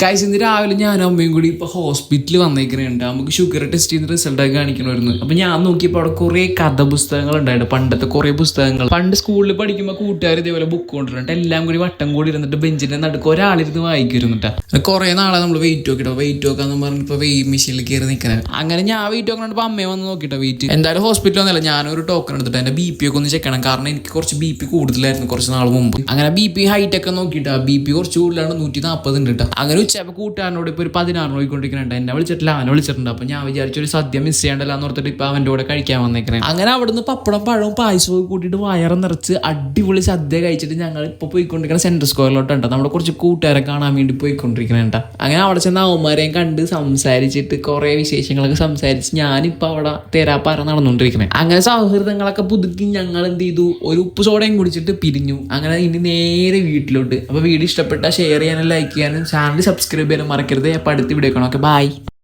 കാഴ്ച ഇന്ന് രാവിലെ ഞാനും അമ്മയും കൂടി ഇപ്പോൾ ഹോസ്പിറ്റലിൽ വന്നേക്കുന്നുണ്ട്. നമുക്ക് ഷുഗർ ടെസ്റ്റ് ചെയ്ത് റിസൾട്ടൊക്കെ കാണിക്കണമായിരുന്നു. അപ്പം ഞാൻ നോക്കിയപ്പോൾ അവിടെ കുറേ കഥ പുസ്തകങ്ങൾ ഉണ്ടായിട്ട്, പണ്ടത്തെ കുറേ പുസ്തകങ്ങൾ. പണ്ട് സ്കൂളിൽ പഠിക്കുമ്പോൾ കൂട്ടുകാർ ഇതേപോലെ ബുക്ക് കൊണ്ടുവന്നിട്ട് എല്ലാം കൂടി വട്ടം കൂടി ഇരുന്നിട്ട് ബെഞ്ചിൻ്റെ നടുക്ക് ഒരാളിരുന്ന് വായിക്കുന്നുട്ടാ. കുറേ നാളെ നമ്മൾ വെയിറ്റ് നോക്കിട്ടോ, വെയിറ്റ് നോക്കാന്ന് പറഞ്ഞപ്പോൾ വെയിറ്റ് മെഷീനിൽ കയറി നിൽക്കുന്നത്. അങ്ങനെ ഞാൻ വെയിറ്റ് നോക്കണപ്പോൾ അമ്മയെ വന്ന് നോക്കിട്ടോ വെയിറ്റ്. എന്തായാലും ഹോസ്പിറ്റലിൽ വന്നല്ല, ഞാനൊരു ടോക്കൺ എടുത്തിട്ട് എൻ്റെ BP ഒക്കെ ഒന്ന് ചെക്ക് ചെയ്യണം. കാരണം എനിക്ക് കുറച്ച് BP കൂടുതലായിരുന്നു കുറച്ച് നാൾ മുമ്പ്. അങ്ങനെ BP ഹൈറ്റ് ഒക്കെ നോക്കിയിട്ടാ, BP കുറച്ച് കൂടുതലാണ്, 140 ഉണ്ട് കേട്ടോ. അങ്ങനെ ഉച്ചപ്പോൾ കൂട്ടുകാരനോട് ഇപ്പോൾ ഒരു 16 പോയിക്കൊണ്ടിരിക്കുന്നുണ്ട്. എന്നെ വിളിച്ചിട്ടില്ല, അവനെ വിളിച്ചിട്ടുണ്ട്. അപ്പോൾ ഞാൻ വിചാരിച്ചൊരു സദ്യ മിസ് ചെയ്യണ്ടല്ലോ എന്ന് ഓർത്തിട്ട് ഇപ്പോൾ അവൻ്റെ കൂടെ കഴിക്കാൻ വന്നേക്കണേ. അങ്ങനെ അവിടുന്ന് പപ്പടം പഴവും പായസവും കൂട്ടിയിട്ട് വയറ് നിറച്ച് അടിപൊളി സദ്യ കഴിച്ചിട്ട് ഞങ്ങൾ ഇപ്പോൾ പോയിക്കൊണ്ടിരിക്കുന്ന സെൻട്രൽ സ്ക്വയറിലോട്ടുണ്ട്. നമ്മുടെ കുറച്ച് കൂട്ടുകാരെ കാണാൻ വേണ്ടി പോയിക്കൊണ്ടിരിക്കണേണ്ട. അങ്ങനെ അവിടെ ചെന്ന് അവന്മാരെയും കണ്ട് സംസാരിച്ചിട്ട് കുറേ വിശേഷങ്ങളൊക്കെ സംസാരിച്ച് ഞാനിപ്പോൾ അവിടെ തേരാപ്പാറ നടന്നുകൊണ്ടിരിക്കണേ. അങ്ങനെ സൗഹൃദങ്ങളൊക്കെ പുതുക്കി ഞങ്ങൾ എന്ത് ചെയ്തു, ഒരു ഉപ്പ് സോഡയും കുടിച്ചിട്ട് പിരിഞ്ഞു. അങ്ങനെ ഇനി നേരെ വീട്ടിലോട്ട്. അപ്പോൾ വീഡിയോ ഇഷ്ടപ്പെട്ടാൽ ഷെയർ ചെയ്യാനും ലൈക്ക് ചെയ്യാനും ചാനൽ സബ്സ്ക്രൈബ് ചെയ്യാനും മറക്കരുത്. അപ്പോൾ അടുത്ത വീഡിയോ കാണാം. Okay, by.